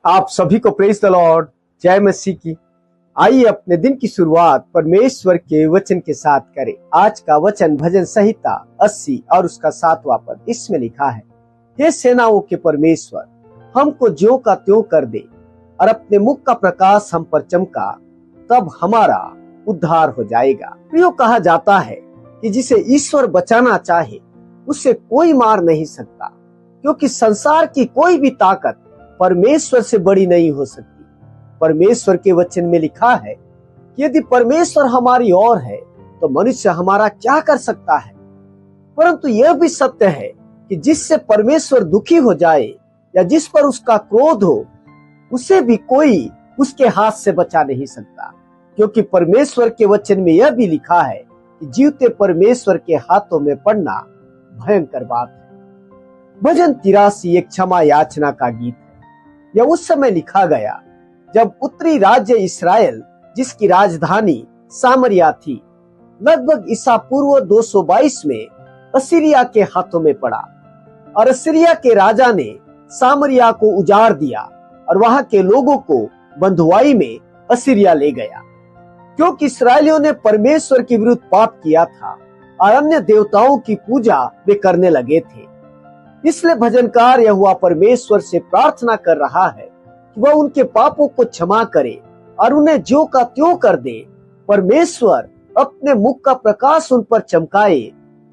आप सभी को प्रेज द लॉर्ड, जय मसीह की। आइए अपने दिन की शुरुआत परमेश्वर के वचन के साथ करें। आज का वचन भजन संहिता 80 और उसका 7वां पद। इसमें लिखा है, हे सेनाओं के परमेश्वर, हमको ज्यों का त्यों कर दे और अपने मुख का प्रकाश हम पर चमका, तब हमारा उद्धार हो जाएगा। प्रियो, कहा जाता है कि जिसे ईश्वर बचाना चाहे उसे कोई मार नहीं सकता, क्योंकि संसार की कोई भी ताकत परमेश्वर से बड़ी नहीं हो सकती। परमेश्वर के वचन में लिखा है कि यदि परमेश्वर हमारी ओर है तो मनुष्य हमारा क्या कर सकता है। परंतु यह भी सत्य है कि जिससे परमेश्वर दुखी हो जाए या जिस पर उसका क्रोध हो, उसे भी कोई उसके हाथ से बचा नहीं सकता, क्योंकि परमेश्वर के वचन में यह भी लिखा है कि जीवते परमेश्वर के हाथों में पड़ना भयंकर बात है। भजन 83 एक क्षमा याचना का गीत है। यह उस समय लिखा गया जब उत्तरी राज्य इस्राएल, जिसकी राजधानी सामरिया थी, लगभग ईसा पूर्व 222 में असीरिया के हाथों में पड़ा और असीरिया के राजा ने सामरिया को उजाड़ दिया और वहां के लोगों को बंधुआई में असीरिया ले गया, क्योंकि इस्राएलियों ने परमेश्वर के विरुद्ध पाप किया था और अन्य देवताओं की पूजा वे करने लगे थे। इसलिए भजनकार यहोवा परमेश्वर से प्रार्थना कर रहा है कि वह उनके पापों को क्षमा करे और उन्हें ज्यों का त्यों कर दे। परमेश्वर अपने मुख का प्रकाश उन पर चमकाए,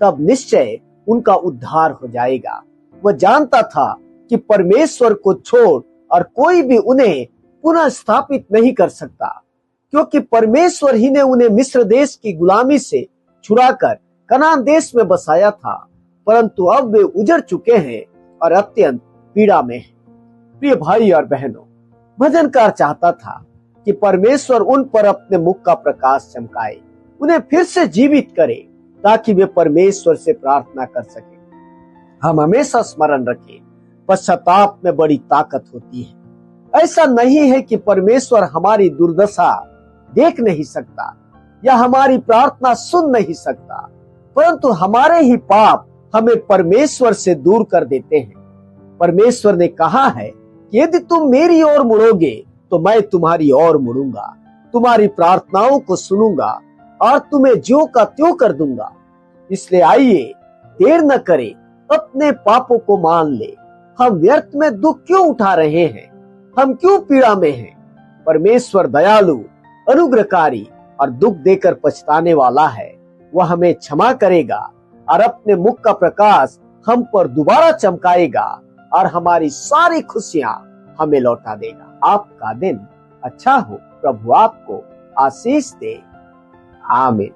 तब निश्चय उनका उद्धार हो जाएगा। वह जानता था कि परमेश्वर को छोड़ और कोई भी उन्हें पुनः स्थापित नहीं कर सकता, क्योंकि परमेश्वर ही ने उन्हें मिस्र देश की गुलामी से छुड़ाकर कनान देश में बसाया था, परंतु अब वे उजड़ चुके हैं और अत्यंत पीड़ा में हैं। प्रिय भाई और बहनों, भजनकार चाहता था कि परमेश्वर उन पर अपने मुख का प्रकाश चमकाए, उन्हें फिर से जीवित करे, ताकि वे परमेश्वर से प्रार्थना कर सके। हम हमेशा स्मरण रखें, पश्चाताप में बड़ी ताकत होती है। ऐसा नहीं है कि परमेश्वर हमारी दुर्दशा देख नहीं सकता या हमारी प्रार्थना सुन नहीं सकता, परंतु हमारे ही पाप हमें परमेश्वर से दूर कर देते हैं। परमेश्वर ने कहा है कि यदि तुम मेरी ओर मुड़ोगे तो मैं तुम्हारी ओर मुड़ूंगा, तुम्हारी प्रार्थनाओं को सुनूंगा और तुम्हें ज्यों का त्यों कर दूंगा। इसलिए आइए, देर न करें, अपने पापों को मान ले। हम व्यर्थ में दुख क्यों उठा रहे हैं? हम क्यों पीड़ा में हैं? परमेश्वर दयालु, अनुग्रहकारी और दुख देकर पछताने वाला है। वह हमें क्षमा करेगा और अपने मुख का प्रकाश हम पर दोबारा चमकाएगा और हमारी सारी खुशियां हमें लौटा देगा। आपका दिन अच्छा हो। प्रभु आपको आशीष दे। आमीन।